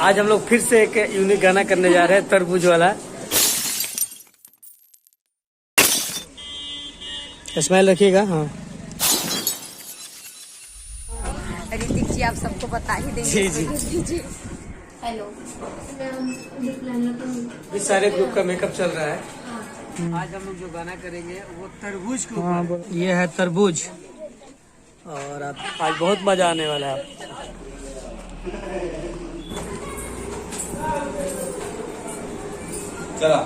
आज हम लोग फिर से एक यूनिक गाना करने जा रहे हैं, तरबूज वाला। स्माइल रखिएगा। हाँ ऋतिक जी, आप सबको बता ही देंगे। जी जी। हेलो। इस सारे ग्रुप का मेकअप चल रहा है। आज हम लोग जो गाना करेंगे वो तरबूज के ऊपर। ये है तरबूज और आज बहुत मजा आने वाला है। चला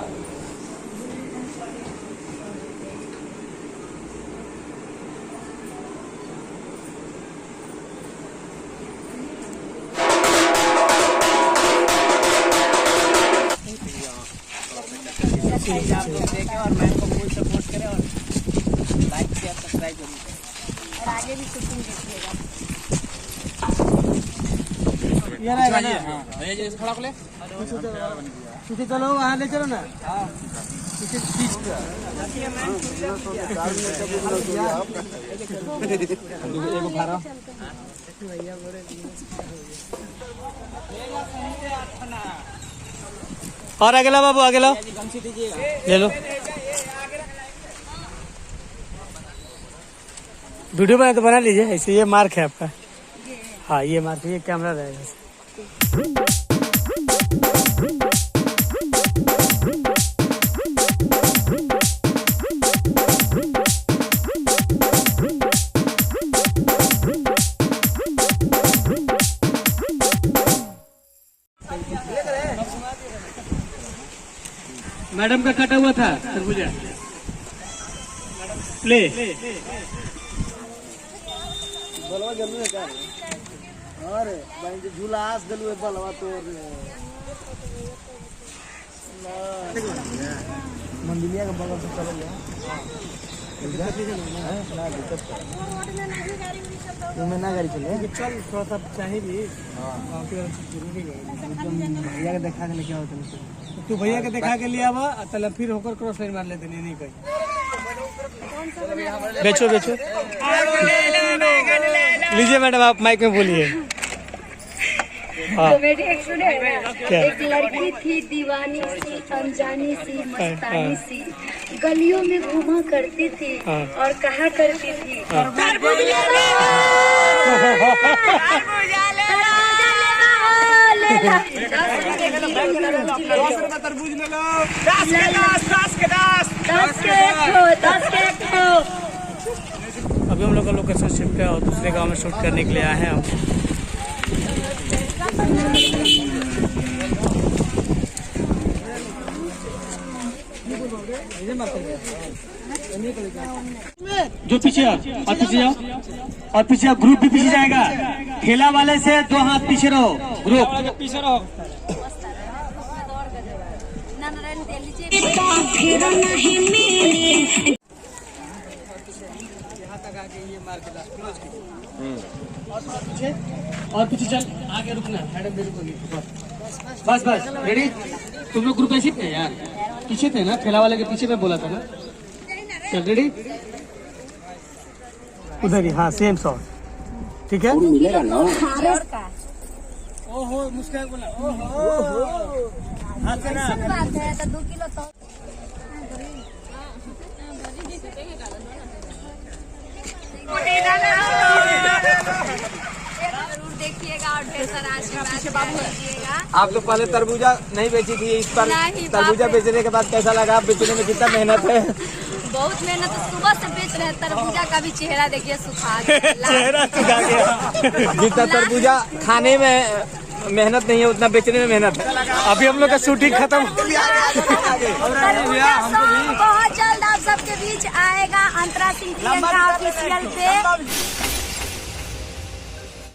आप लोग देखें और मैम को फुल सपोर्ट करें और लाइक शेयर सब्सक्राइब जरूर करें और आगे भी शूटिंग देखिएगा। ये रहेगा ना? भैया खड़ा खोले पीछे चलो, वहाँ ले चलो ना। पीछे और अगला बाबू आगे लो, ले लो। वीडियो बना तो बना लीजिए ऐसे। ये मार्क है आपका। हाँ ये मार्क, ये कैमरा रहेगा। मैडम का कटा हुआ था तरबूजा। प्ले बलवा जल्दी है क्या? अरे भाई जो झूला आस दलु है बलवा तो मंदिलिया का बगल से चल गया। मैं ना गाड़ी चले चल थोड़ा सा चाहिए भी। भैया के देखा के लेके आओ तू भैया के देखा के लिए आवा तल फिर होकर क्रॉस लाइन मार लेते। नहीं कहीं बेचो बेचो। लीजिए मैडम, आप माइक में बोलिए। तो बेटी एक सुने, एक लड़की थी दीवानी सी, अनजानी सी, मस्तानी सी, गलियों में घूमा करती थी और कहा करती थी तरबूज ले लो, तरबूज ले लो। 10 के 1 अभी हम लोग का लोकेशन शिफ्ट है और दूसरे गांव में शूट करने के लिए आए हैं हम। जो पीछे और पीछे जाओ, और पीछे ग्रुप भी पीछे जाएगा। ठेला वाले से 2 हाथ पीछे रहो, ग्रुप पीछे रहो। यहाँ तक आके ये मार के क्लोज की। और पीछे चल, आगे रुकना। मैडम बिल्कुल बस बस रेडी। तुम लोग ग्रुप ऐसे थे यार, पीछे थे ना, ठेला वाले के पीछे में बोला था ना। चल रेडी, उधर ही। हाँ सेम शॉट, ठीक है। मिलेगा ना? ओहो मुस्कान बोला। ओहो हाथ से ना बात है तो 2 किलो तो जरूर देखिएगा और ढेर सारा आशीर्वाद दीजिएगा। आप तो पहले तरबूजा नहीं बेची थी, इस पर नहीं, तरबूजा बेचने के बाद कैसा लगा? आप बेचने में कितना मेहनत है? बहुत मेहनत, सुबह से बेच रहे हैं। तरबूजा का भी चेहरा देखिए सुखा गया। चेहरा सुखा गया। जितना तरबूजा खाने में मेहनत नहीं है उतना बेचने में मेहनत है। अभी हम लोग का शूटिंग खत्म। बहुत जल्द आप सबके बीच आएगा अंतरा सिंह ऑफिशियल पे।